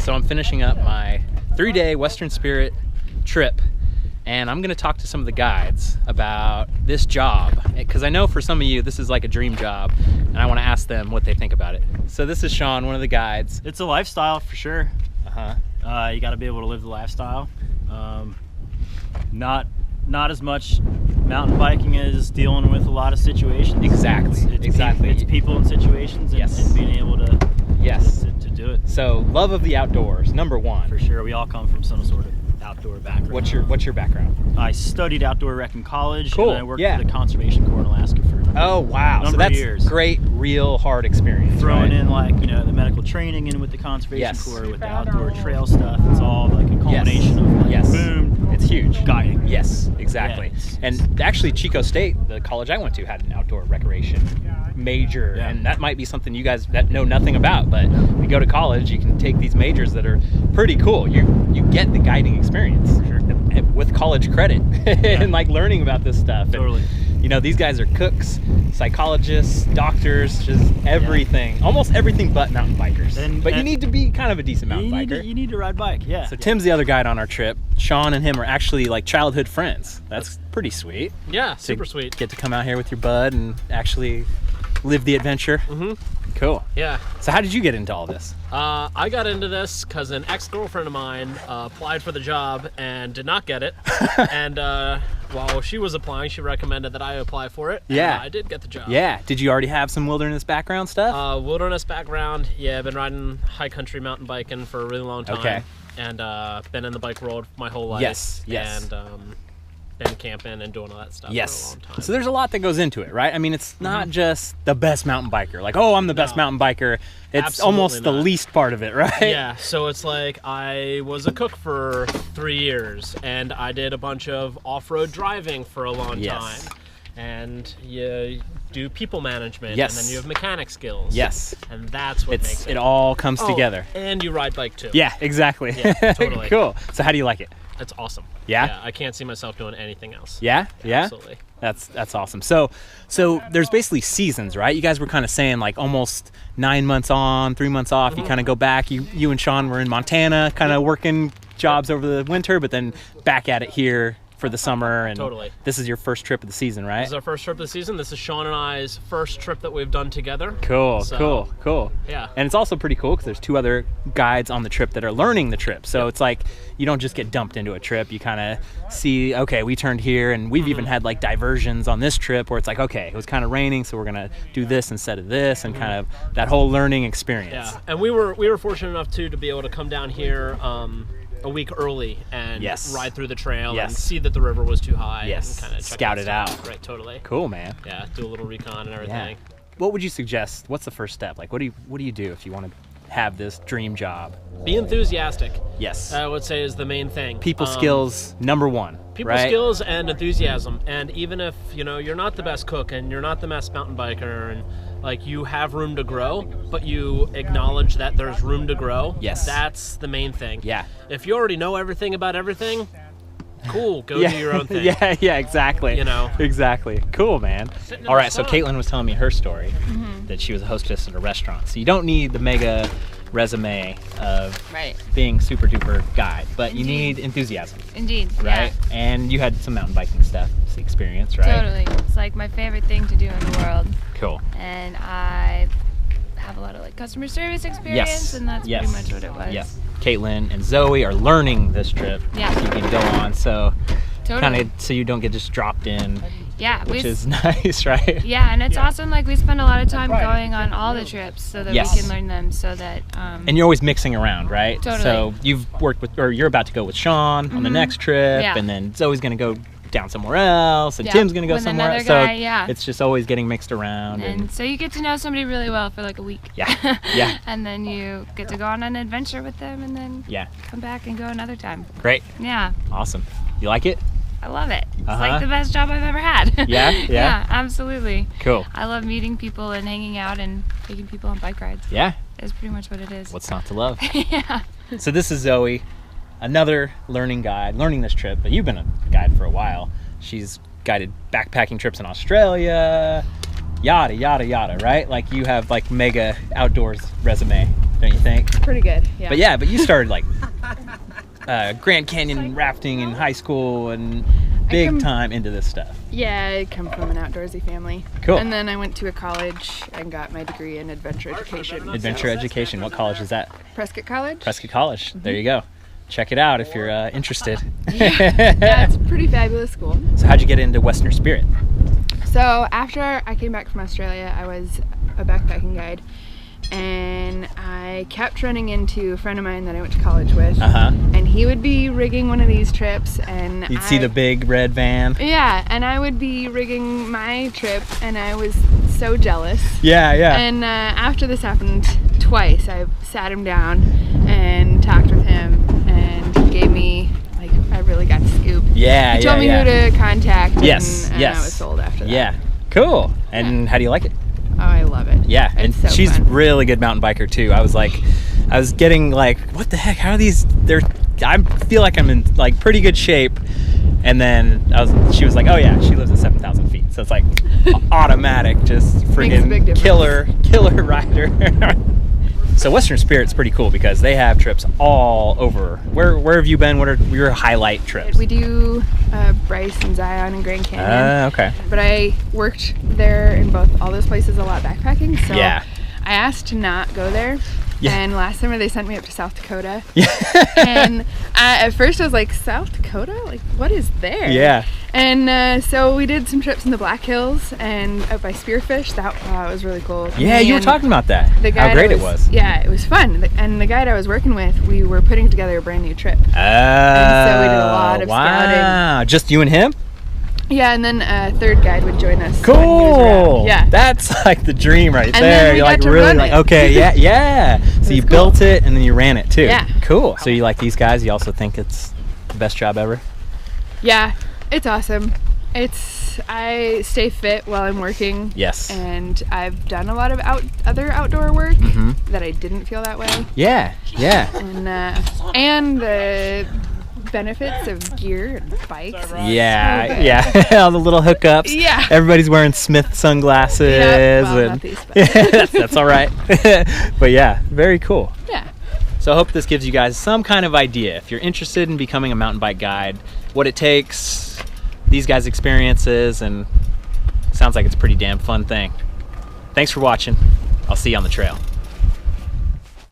So I'm finishing up my 3-day Western Spirit trip, and I'm going to talk to some of the guides about this job, because I know for some of you this is like a dream job, and I want to ask them what they think about it. So this is Sean, one of the guides. It's a lifestyle for sure. You got to be able to live the lifestyle. Not as much mountain biking as dealing with a lot of situations. Exactly. It's people and situations, and being able to to do it. So love of the outdoors, number one. For sure, we all come from some sort of outdoor background. What's your background? I studied outdoor rec in college. Cool. And I worked for the Conservation Corps in Alaska for a number of years. Great, real hard experience. Throwing in the medical training in with the Conservation Corps, with the outdoor trail stuff. It's all like a culmination of boom. It's huge. Guiding. Yes, exactly. Yeah, and actually Chico State, the college I went to, had an outdoor recreation major, and that might be something you guys that know nothing about, but we go to college, you can take these majors that are pretty cool. You get the guiding experience with college credit and like learning about this stuff. Totally. And, these guys are cooks, psychologists, doctors, just everything, almost everything but mountain bikers. But you need to be kind of a decent mountain biker. You need to ride bike, yeah. So Tim's the other guide on our trip. Sean and him are actually like childhood friends. That's pretty sweet. Yeah, super sweet. Get to come out here with your bud and actually live the adventure. Cool. Yeah. So how did you get into all this? I got into this because an ex-girlfriend of mine applied for the job and did not get it. And while she was applying, she recommended that I apply for it. Yeah. And I did get the job. Yeah. Did you already have some wilderness background stuff? Wilderness background. Yeah, I've been riding high country mountain biking for a really long time. Okay. And been in the bike world my whole life. Yes. And been camping and doing all that stuff for a long time. So there's a lot that goes into it, right? I mean, it's not just the best mountain biker. Like, I'm the best mountain biker. It's Absolutely almost the least part of it, right? Yeah, so it's like I was a cook for 3 years, and I did a bunch of off-road driving for a long time. And you do people management, and then you have mechanic skills. Yes. And that's what makes it. It all comes together. And you ride bike too. Yeah, exactly. Yeah, totally. Cool. So how do you like it? It's awesome. Yeah? I can't see myself doing anything else. Yeah? Absolutely. That's awesome. So there's basically seasons, right? You guys were kind of saying like almost 9 months on, 3 months off. You kind of go back. You and Sean were in Montana kind of working jobs over the winter, but then back at it here for the summer. And this is your first trip of the season, right? This is our first trip of the season. This is Sean and I's first trip that we've done together. Cool. Yeah. And it's also pretty cool because there's 2 other guides on the trip that are learning the trip. So it's like you don't just get dumped into a trip. You kind of see, okay, we turned here, and we've even had like diversions on this trip where it's like, okay, it was kind of raining, so we're gonna do this instead of this, and kind of that whole learning experience. Yeah. And we were fortunate enough to be able to come down here a week early and ride through the trail and see that the river was too high and kind of scout it out. Right, totally. Cool, man. Yeah, do a little recon and everything. Yeah. What would you suggest? What's the first step? Like, what do you do if you want to have this dream job? Be enthusiastic. Yes. I would say is the main thing. People skills, number one. People skills and enthusiasm. And even if, you're not the best cook and you're not the best mountain biker and like you have room to grow, but you acknowledge that there's room to grow. Yes. That's the main thing. Yeah. If you already know everything about everything, cool, go do your own thing. Yeah, exactly. Exactly. Cool, man. All right, so Caitlin was telling me her story that she was a hostess at a restaurant. So you don't need the mega resume of being super duper guide, but you need enthusiasm. Indeed. Right? Yeah. And you had some mountain biking stuff experience, right? Totally. It's like my favorite thing to do in the world. Cool. And I have a lot of like customer service experience, and that's pretty much what it was. Yes. Caitlin and Zoey are learning this trip. Yeah. You can go on, so totally. kind of so you don't get just dropped in. Yeah, which is nice, right? Yeah, and it's awesome. Like we spend a lot of time going on all the trips so that we can learn them. So that. And you're always mixing around, right? Totally. So you've worked with, or you're about to go with Sean on the next trip, and then Zoe's gonna go down somewhere else, and Tim's gonna go somewhere else. So it's just always getting mixed around. And so you get to know somebody really well for like a week. Yeah. And then you get to go on an adventure with them, and then come back and go another time. Great. Yeah. Awesome. You like it? I love it. It's like the best job I've ever had. Yeah? Yeah, absolutely. Cool. I love meeting people and hanging out and taking people on bike rides. Yeah. That's pretty much what it is. What's not to love? Yeah. So this is Zoey, another learning guide, learning this trip, but you've been a guide for a while. She's guided backpacking trips in Australia, yada, yada, yada, right? Like you have like mega outdoors resume. don't you think? Pretty good, yeah. But you started like Grand Canyon rafting in high school and big time into this stuff. Yeah, I come from an outdoorsy family. Cool. And then I went to a college and got my degree in adventure education. Adventure education. What college is that? Prescott College. Prescott College. There you go. Check it out if you're interested. Yeah, it's a pretty fabulous school. So how'd you get into Western Spirit? So after I came back from Australia, I was a backpacking guide, and I kept running into a friend of mine that I went to college with, and he would be rigging one of these trips, and you'd see the big red van. Yeah, and I would be rigging my trip, and I was so jealous. Yeah. And after this happened twice, I sat him down and talked with him, and he gave me, like, I really got the scoop. He told me who to contact, and I was sold after that. Yeah, cool. And how do you like it? Oh, I love it. Yeah, and so she's fun. really good mountain biker too. I was getting like, what the heck? How are these? I feel like I'm in like pretty good shape. And then she was like, oh yeah, she lives at 7,000 feet. So it's like automatic, just friggin' killer rider. So Western Spirit's pretty cool because they have trips all over. Where have you been? What are your highlight trips? We do Bryce and Zion and Grand Canyon. Okay. But I worked there in all those places a lot backpacking. So yeah. I asked to not go there. Yeah. And last summer they sent me up to South Dakota. Yeah. And at first I was like, South Dakota? Like, what is there? Yeah. And so we did some trips in the Black Hills and up by Spearfish. That was really cool. Yeah, you were talking about that. How great it was. Yeah, it was fun. And the guide I was working with, we were putting together a brand new trip. Oh, and so we did a lot of scouting. Wow. Just you and him? Yeah, and then a third guide would join us. Cool. When he was around. Yeah. That's like the dream right and there. Then we You're got like to really run like, it. okay, yeah. So you built it and then you ran it too. Yeah. Cool. So you like these guys? You also think it's the best job ever? Yeah, it's awesome. I stay fit while I'm working. Yes. And I've done a lot of other outdoor work that I didn't feel that way. Yeah. And the benefits of gear and bikes. Yeah. All the little hookups. Yeah. Everybody's wearing Smith sunglasses. Well, not these, but that's all right. But yeah, very cool. Yeah. So I hope this gives you guys some kind of idea. If you're interested in becoming a mountain bike guide, what it takes, these guys' experiences, and sounds like it's a pretty damn fun thing. Thanks for watching. I'll see you on the trail.